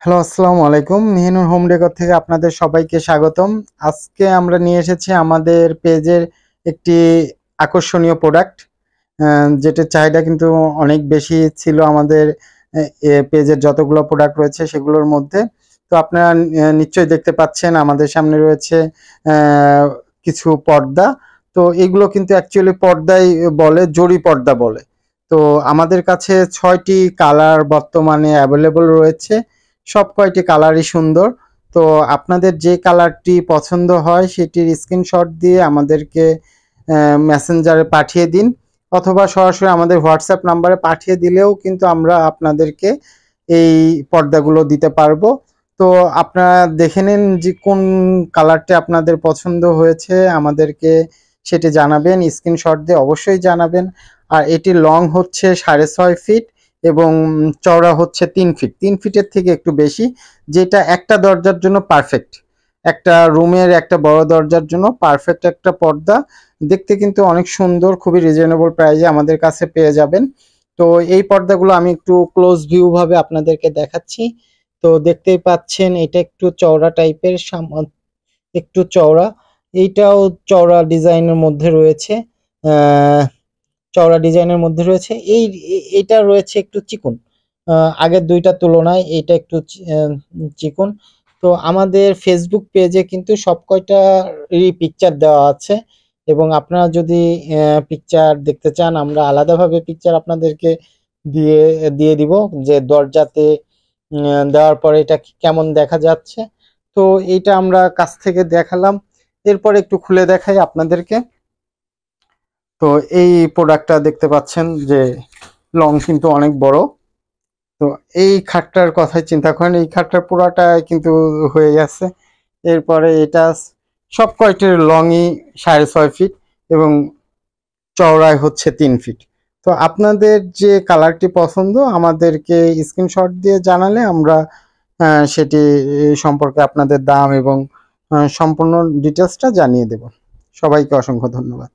Hello, আসসালামু আলাইকুম। Mehnur home decor থেকে আপনাদের সবাইকে স্বাগতম। আজকে আমরা নিয়ে এসেছি আমাদের পেজের একটি আকর্ষণীয় প্রোডাক্ট, যেটার চাহিদা কিন্তু অনেক বেশি ছিল আমাদের পেজের যতগুলো প্রোডাক্ট রয়েছে সেগুলোর মধ্যে। তো আপনারা নিশ্চয়ই দেখতে পাচ্ছেন আমাদের সামনে রয়েছে কিছু পর্দা। তো এগুলো কিন্তু অ্যাকচুয়ালি পর্দাই বলে, জরি পর্দা বলে। তো আমাদের কাছে 6টি কালার বর্তমানে অ্যাভেলেবল রয়েছে। সব কয়টি কালারই সুন্দর। তো আপনাদের যে কালারটি পছন্দ হয় সেটির স্ক্রিনশট দিয়ে আমাদেরকে মেসেঞ্জারে পাঠিয়ে দিন, অথবা সরাসরি আমাদের হোয়াটসঅ্যাপ নাম্বারে পাঠিয়ে দিলেও কিন্তু আমরা আপনাদেরকে এই পর্দাগুলো দিতে পারবো। তো আপনারা দেখে নিন যে কোন কালারটি আপনাদের পছন্দ হয়েছে, আমাদেরকে সেটি জানাবেন, স্ক্রিনশট দিয়ে অবশ্যই জানাবেন। আর এটির লং হচ্ছে 6.5 ফিট এবং চওড়া হচ্ছে 3 ফিট, 3 ফিটের থেকে একটু বেশি, যেটা একটা দরজার জন্য পারফেক্ট। একটা রুমের একটা বড় দরজার জন্য পারফেক্ট একটা পর্দা। দেখতে কিন্তু অনেক সুন্দর, খুবই রিজনেবল প্রাইসে আমাদের কাছে পেয়ে যাবেন। তো এই পর্দাগুলো আমি একটু ক্লোজ ভিউ ভাবে আপনাদেরকে দেখাচ্ছি। তো দেখতেই পাচ্ছেন এটা একটু চওড়া টাইপের, একটু চওড়া, এইটাও চওড়া ডিজাইনের মধ্যে রয়েছে। আহ চওড়া ডিজাইনের মধ্যে রয়েছে। এইটা রয়েছে একটু চিকন, আগের দুইটার তুলনায় এটা একটু চিকন। তো আমাদের ফেসবুক পেজে কিন্তু সব কয়টারই পিকচার দেওয়া আছে, এবং আপনারা যদি পিকচার দেখতে চান আমরা আলাদাভাবে পিকচার আপনাদেরকে দিয়ে দিয়ে দিব, যে দরজাতে দেওয়ার পরে এটা কেমন দেখা যাচ্ছে। তো এইটা আমরা কাছ থেকে দেখালাম, এরপর একটু খুলে দেখাই আপনাদেরকে। তো এই প্রোডাক্টটা দেখতে পাচ্ছেন যে লং কিন্তু অনেক বড়। তো এই খাটটার কথাই চিন্তা করেন, এই খাটটার পুরাটা কিন্তু হয়ে গেছে। এরপরে এটা সব কয়টির লংই 6.5 ফিট এবং চওড়ায় হচ্ছে 3 ফিট। তো আপনাদের যে কালারটি পছন্দ আমাদেরকে স্ক্রিনশট দিয়ে জানালে আমরা সেটি সম্পর্কে আপনাদের দাম এবং সম্পূর্ণ ডিটেলসটা জানিয়ে দেব। সবাইকে অসংখ্য ধন্যবাদ।